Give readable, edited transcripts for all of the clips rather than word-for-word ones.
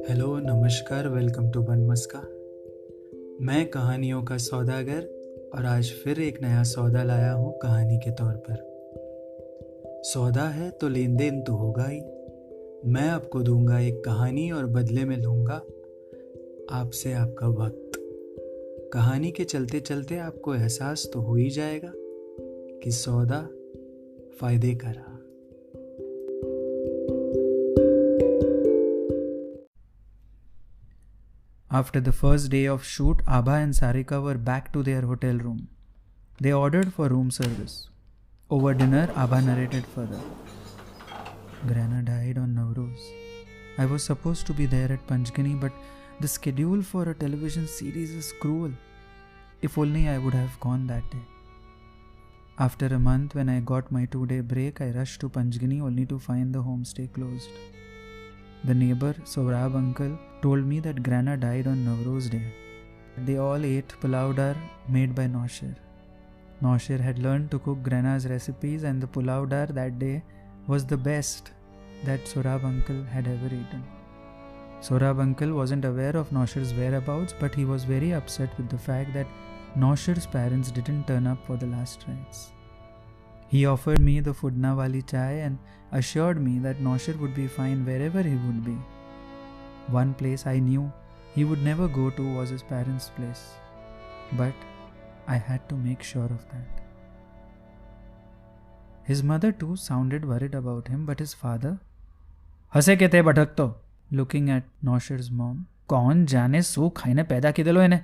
Hello नमस्कार welcome to bun maska. मैं कहानियों का सौदागर और आज फिर एक नया सौदा लाया हूँ कहानी के तौर पर। सौदा है तो लेन देन तो होगा ही। मैं आपको दूंगा एक कहानी और बदले में लूंगा आपसे आपका वक्त। कहानी के चलते चलते आपको एहसास तो हो ही जाएगा कि सौदा फायदे का रहा। After the first day of shoot, Abha and Sarika were back to their hotel room. They ordered for room service. Over dinner, Abha narrated further. Grana died on Navroz. I was supposed to be there at Panchgani, but the schedule for a television series is cruel. If only I would have gone that day. After a month, when I got my 2-day break, I rushed to Panchgani only to find the homestay closed. The neighbor, Sohrab uncle, told me that Grana died on Navroz Day. They all ate pulao dar made by Naushir. Naushir had learned to cook Grana's recipes, and the pulao dar that day was the best that Sohrab uncle had ever eaten. Sohrab uncle wasn't aware of Naushir's whereabouts, but he was very upset with the fact that Naushir's parents didn't turn up for the last rites. He offered me the Fudna wali chai and assured me that Naushir would be fine wherever he would be. One place I knew he would never go to was his parents' place, but I had to make sure of that. His mother too sounded worried about him, but his father, हंसे के थे भटक तो, looking at Naushir's mom, कौन जाने सो खाइने पैदा की दिलो इन्हें.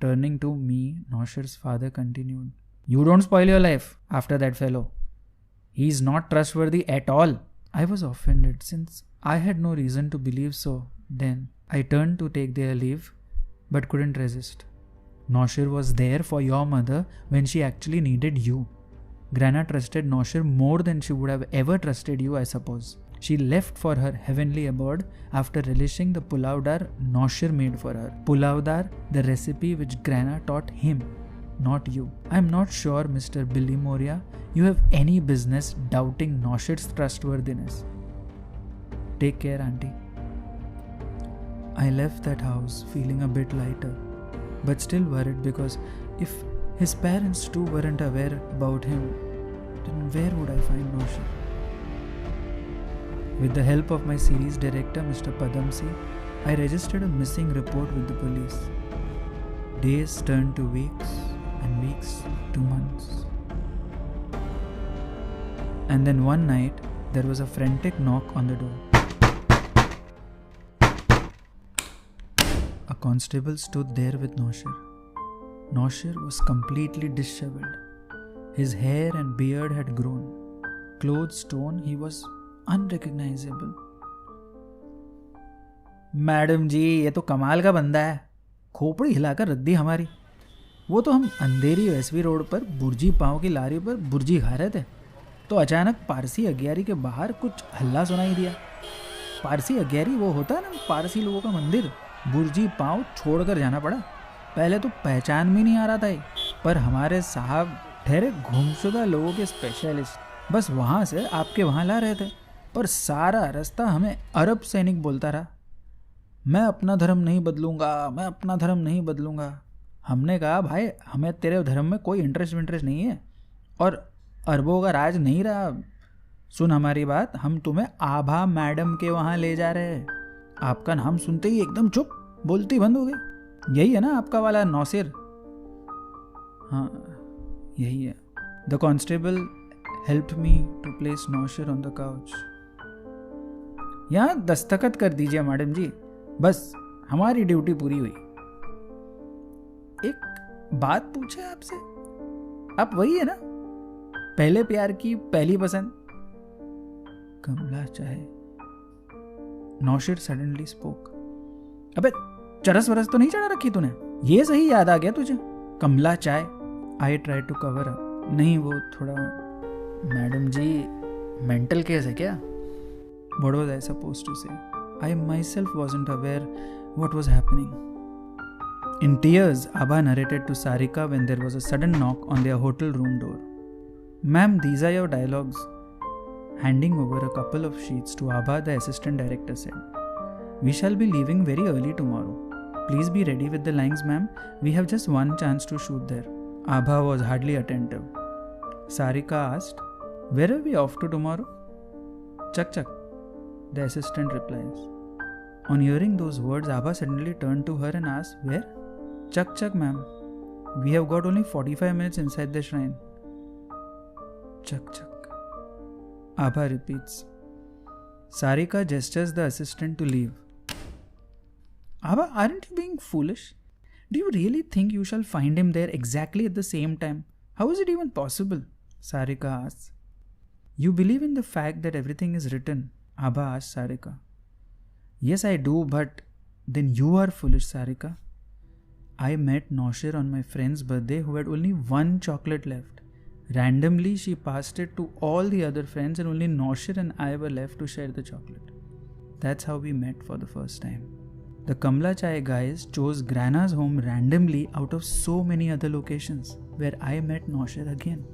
Turning to me, Naushir's father continued, You don't spoil your life after that fellow. He's not trustworthy at all. I was offended since I had no reason to believe so. Then I turned to take their leave but couldn't resist. Naushir was there for your mother when she actually needed you. Grana trusted Naushir more than she would have ever trusted you, I suppose. She left for her heavenly abode after relishing the pulao dar Naushir made for her. Pulao dar, the recipe which Grana taught him, not you. I am not sure, Mr. Billy Moria, you have any business doubting Naushir's trustworthiness. Take care, auntie. I left that house feeling a bit lighter, but still worried because if his parents too weren't aware about him, then where would I find Naushir? With the help of my series director, Mr. Padamsi, I registered a missing report with the police. Days turned to weeks, and weeks to months. And then one night, there was a frantic knock on the door. A constable stood there with Naushir. Naushir was completely disheveled. His hair and beard had grown. Clothes torn, he was unrecognizable. Madam ji, ये तो कमाल का बंदा है. खोपड़ी हिलाकर रख दी हमारी. वो तो हम अंधेरी एसवी रोड पर बुर्जी पाव की लारी पर बुर्जी खा रहे थे, तो अचानक पारसी अग्यारी के बाहर कुछ हल्ला सुनाई दिया. पारसी अग्यारी वो होता है ना, पारसी लोगों का मंदिर. बुर्जी पाव छोड़कर जाना पड़ा. पहले तो पहचान में नहीं आ रहा था, पर हमारे साहब ठहरे गुमशुदा लोगों के स्पेशलिस्ट बस वहाँ से आपके वहाँ ला रहे थे, पर सारा रास्ता हमें अरब सैनिक बोलता रहा, मैं अपना धर्म नहीं बदलूंगा, मैं अपना धर्म नहीं बदलूंगा. हमने कहा, भाई हमें तेरे धर्म में कोई इंटरेस्ट नहीं है और अरबों का राज नहीं रहा. सुन हमारी बात, हम तुम्हें आभा मैडम के वहाँ ले जा रहे हैं. आपका नाम सुनते ही एकदम चुप, बोलती बंद हो गई. यही है ना आपका वाला नौसिर? हाँ यही है. The constable helped me to place Naushir on the couch. यहाँ दस्तखत कर दीजिए मैडम जी, बस हमारी ड्यूटी पूरी हुई. एक बात पूछे आपसे, आप वही है ना, पहले प्यार की पहली पसंद? कमला चाहे. नौशिर सडनली स्पोक. अबे चरस वरस तो नहीं चढ़ा रखी तूने? ये सही याद आ गया तुझे, कमला चाय. I try to cover up. नहीं, वो थोड़ा, मैडम जी मेंटल केस है क्या? What was I supposed to say? I myself wasn't aware what was happening. In tears, Abha narrated to Sarika when there was a sudden knock on their hotel room door. Ma'am, these are your dialogues. Handing over a couple of sheets to Abha, the assistant director said. We shall be leaving very early tomorrow. Please be ready with the lines, ma'am. We have just one chance to shoot there. Abha was hardly attentive. Sarika asked, where are we off to tomorrow? Chak Chak, the assistant replies. On hearing those words, Abha suddenly turned to her and asked, where? Chak Chak, ma'am. We have got only 45 minutes inside the shrine. Chak Chak. Abha repeats. Sarika gestures the assistant to leave. Abha, aren't you being foolish? Do you really think you shall find him there exactly at the same time? How is it even possible? Sarika asks. You believe in the fact that everything is written? Abha asks Sarika. Yes, I do, but then you are foolish, Sarika. I met Naushir on my friend's birthday who had only one chocolate left. Randomly, she passed it to all the other friends and only Naushir and I were left to share the chocolate. That's how we met for the first time. The Kamla Chai guys chose Grana's home randomly out of so many other locations where I met Naushir again.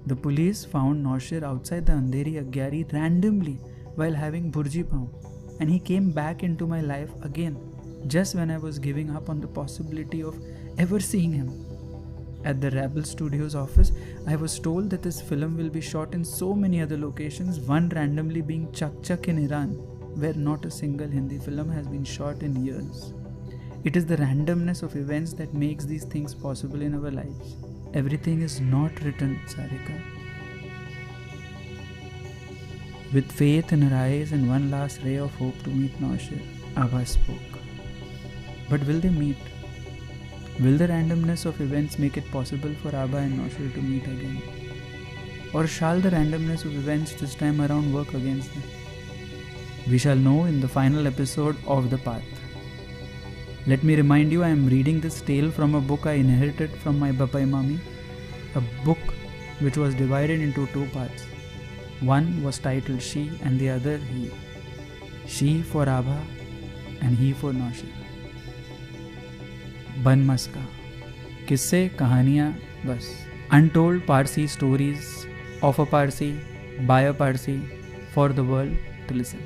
The police found Naushir outside the Andheri Agyari randomly while having Burji Pav, and he came back into my life again just when I was giving up on the possibility of ever seeing him. At the Rabble Studios office, I was told that this film will be shot in so many other locations, one randomly being Chak Chak in Iran, where not a single Hindi film has been shot in years. It is the randomness of events that makes these things possible in our lives. Everything is not written, Sarika. With faith in her eyes and one last ray of hope to meet Naushir, Abha spoke. But will they meet? Will the randomness of events make it possible for Abha and Naushir to meet again? Or shall the randomness of events this time around work against them? We shall know in the final episode of The Path. Let me remind you, I am reading this tale from a book I inherited from my Bapai Mami, a book which was divided into two parts. One was titled She and the other He. She for Abha and He for Naushir. Ban Maska. Kisse, kahaniyan, bas. Untold Parsi stories of a Parsi, by a Parsi, for the world to listen.